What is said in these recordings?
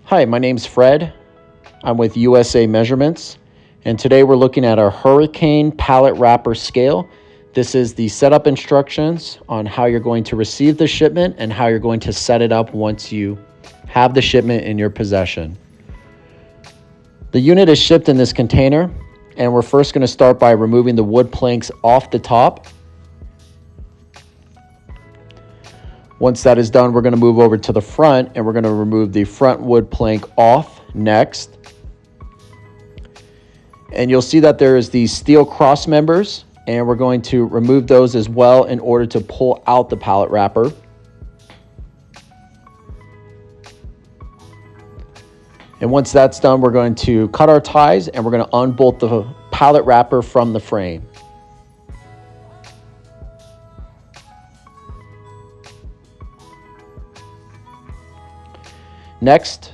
Hi, my name's Fred. I'm with USA Measurements, and today we're looking at our Hurricane Pallet Wrapper Scale. This is the setup instructions on how you're going to receive the shipment and how you're going to set it up once you have the shipment in your possession. The unit is shipped in this container, and we're first going to start by removing the wood planks off the top. Once that is done, we're going to move over to the front and we're going to remove the front wood plank off next. And you'll see that there is these steel cross members, and we're going to remove those as well in order to pull out the pallet wrapper. And once that's done, we're going to cut our ties and we're going to unbolt the pallet wrapper from the frame. Next,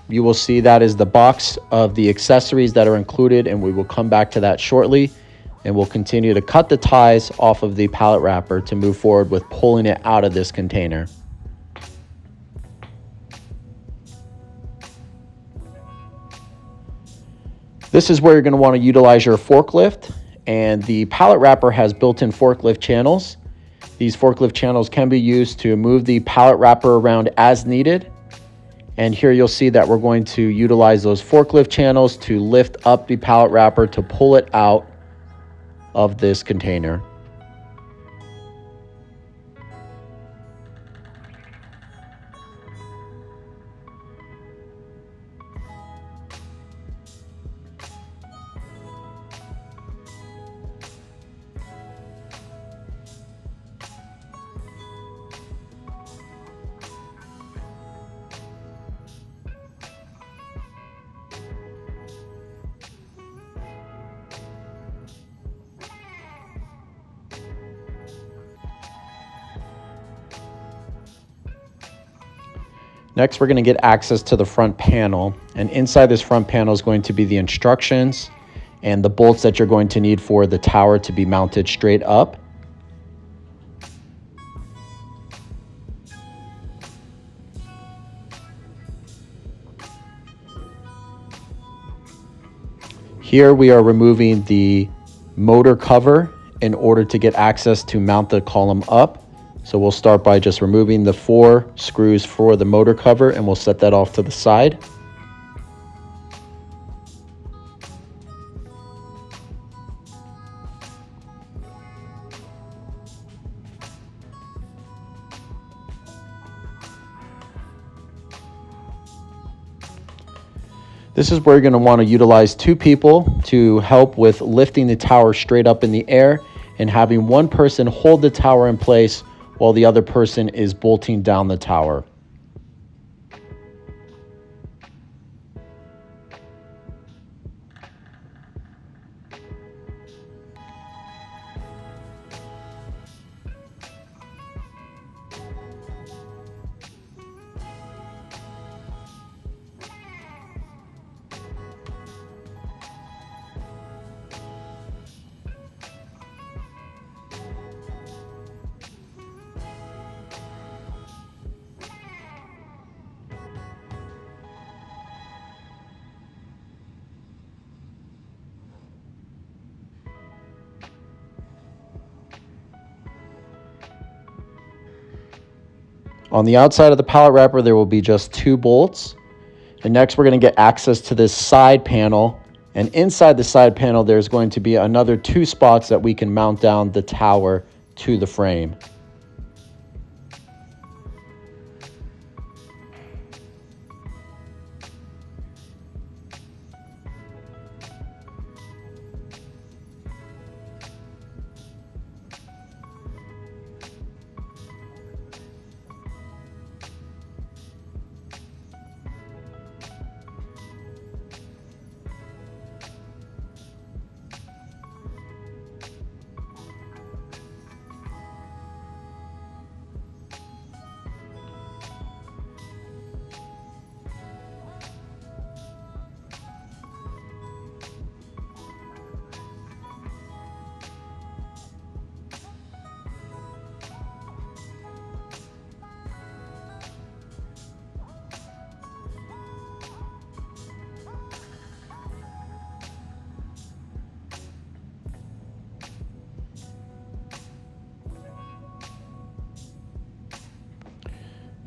you will see that is the box of the accessories that are included, and we will come back to that shortly. And we'll continue to cut the ties off of the pallet wrapper to move forward with pulling it out of this container. This is where you're going to want to utilize your forklift, and the pallet wrapper has built-in forklift channels. These forklift channels can be used to move the pallet wrapper around as needed. And here you'll see that we're going to utilize those forklift channels to lift up the pallet wrapper to pull it out of this container. Next, we're going to get access to the front panel, and inside this front panel is going to be the instructions and the bolts that you're going to need for the tower to be mounted straight up. Here we are removing the motor cover in order to get access to mount the column up. So we'll start by just removing the 4 screws for the motor cover, and we'll set that off to the side. This is where you're going to want to utilize 2 people to help with lifting the tower straight up in the air and having one person hold the tower in place while the other person is bolting down the tower. On the outside of the pallet wrapper, there will be just 2 bolts. And next, we're going to get access to this side panel. And inside the side panel, there's going to be another 2 spots that we can mount down the tower to the frame.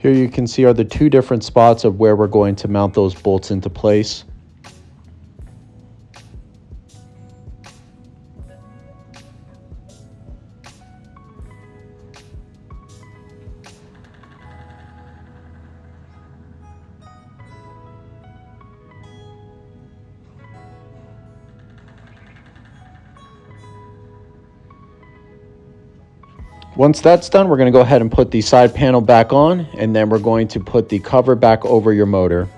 Here you can see are the two different spots of where we're going to mount those bolts into place. Once that's done, we're going to go ahead and put the side panel back on, and then we're going to put the cover back over your motor.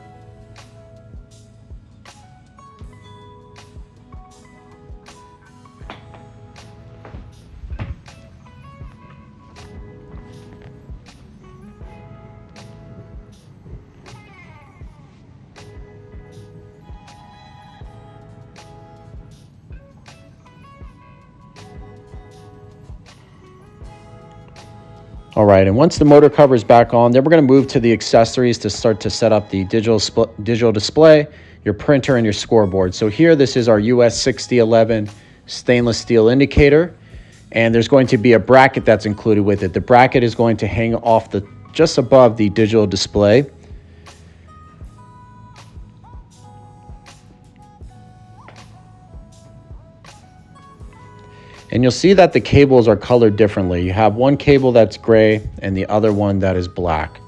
All right, and once the motor cover is back on, then we're going to move to the accessories to start to set up the digital display, your printer, and your scoreboard. So here, this is our US 6011 stainless steel indicator, and there's going to be a bracket that's included with it. The bracket is going to hang off just above the digital display. And you'll see that the cables are colored differently. You have one cable that's gray and the other one that is black.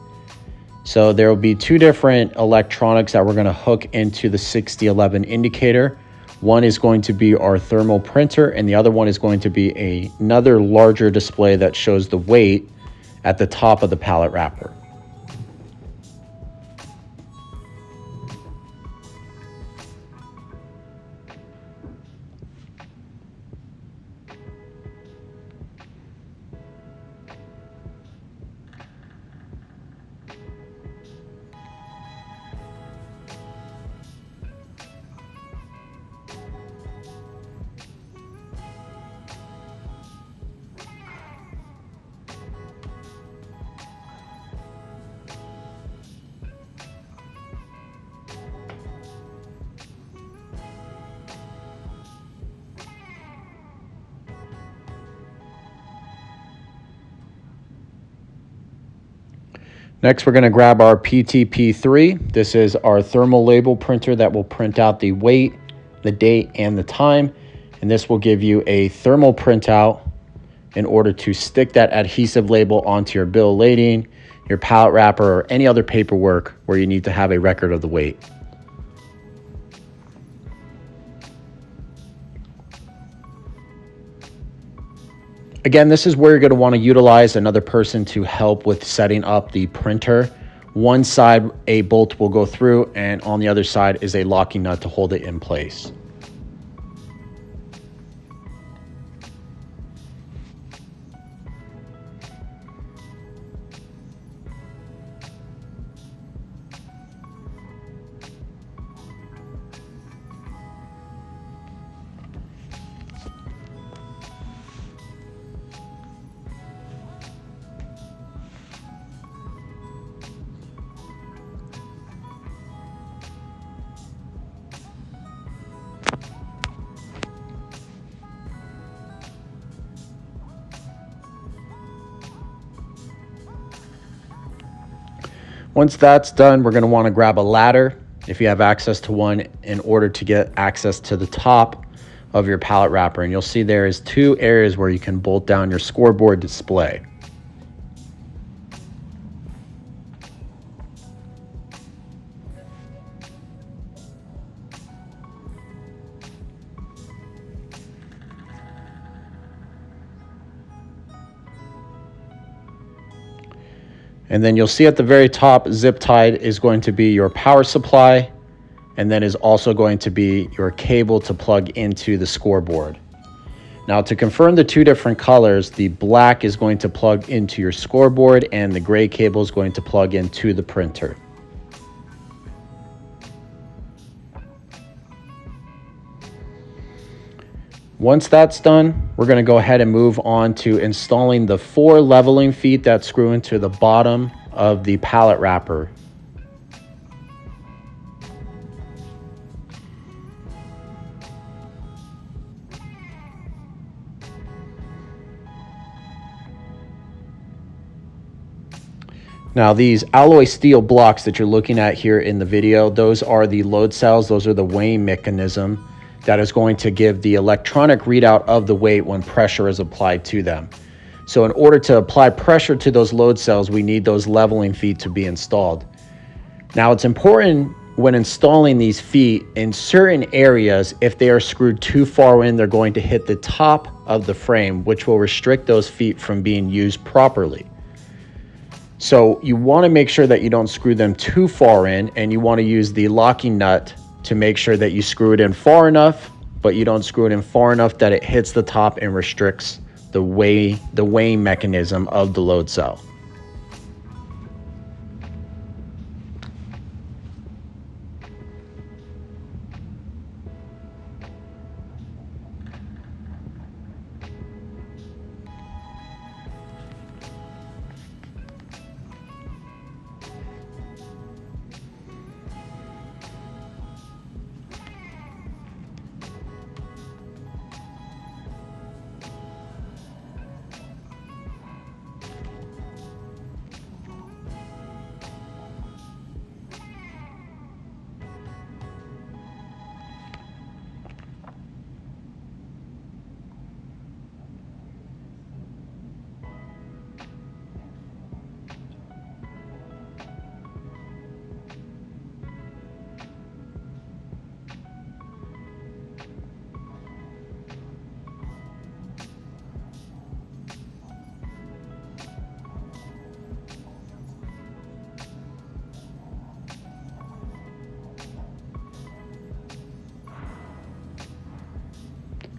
So there will be two different electronics that we're going to hook into the 6011 indicator. One is going to be our thermal printer, and the other one is going to be another larger display that shows the weight at the top of the pallet wrapper. Next, we're going to grab our PTP3. This is our thermal label printer that will print out the weight, the date, and the time. And this will give you a thermal printout in order to stick that adhesive label onto your bill of lading, your pallet wrapper, or any other paperwork where you need to have a record of the weight. Again, this is where you're going to want to utilize another person to help with setting up the printer. One side, a bolt will go through, and on the other side is a locking nut to hold it in place. Once that's done, we're going to want to grab a ladder if you have access to one in order to get access to the top of your pallet wrapper. And you'll see there is two areas where you can bolt down your scoreboard display. And then you'll see at the very top, zip tied is going to be your power supply, and then is also going to be your cable to plug into the scoreboard. Now, to confirm the two different colors, the black is going to plug into your scoreboard and the gray cable is going to plug into the printer. Once that's done, we're going to go ahead and move on to installing the 4 leveling feet that screw into the bottom of the pallet wrapper. Now these alloy steel blocks that you're looking at here in the video, those are the load cells. Those are the weighing mechanism that is going to give the electronic readout of the weight when pressure is applied to them. So in order to apply pressure to those load cells, we need those leveling feet to be installed. Now it's important when installing these feet in certain areas, if they are screwed too far in, they're going to hit the top of the frame, which will restrict those feet from being used properly. So you want to make sure that you don't screw them too far in, and you want to use the locking nut to make sure that you screw it in far enough, but you don't screw it in far enough that it hits the top and restricts the weighing mechanism of the load cell.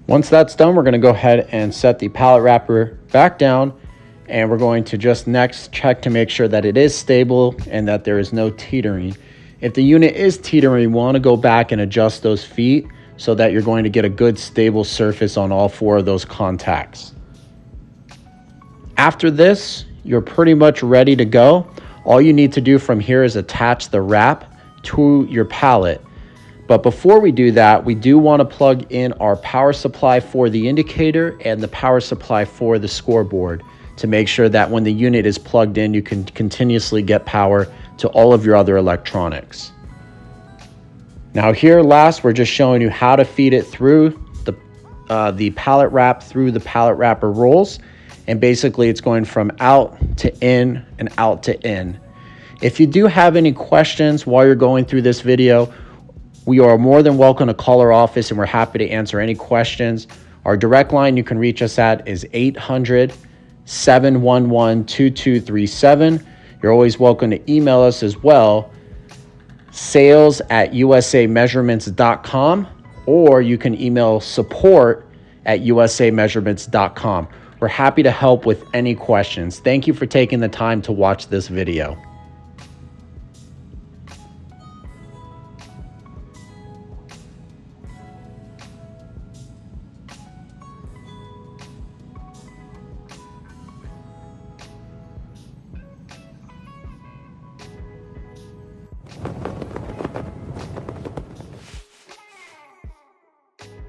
Once that's done, we're going to go ahead and set the pallet wrapper back down, and we're going to just next check to make sure that it is stable and that there is no teetering. If the unit is teetering, you want to go back and adjust those feet so that you're going to get a good stable surface on all four of those contacts. After this, you're pretty much ready to go. All you need to do from here is attach the wrap to your pallet. But before we do that, we do want to plug in our power supply for the indicator and the power supply for the scoreboard to make sure that when the unit is plugged in, you can continuously get power to all of your other electronics. Now here last, we're just showing you how to feed it through the pallet wrap through the pallet wrapper rolls. And basically it's going from out to in and out to in. If you do have any questions while you're going through this video, we are more than welcome to call our office, and we're happy to answer any questions. Our direct line you can reach us at is 800-711-2237. You're always welcome to email us as well, sales@usameasurements.com, or you can email support@usameasurements.com. We're happy to help with any questions. Thank you for taking the time to watch this video.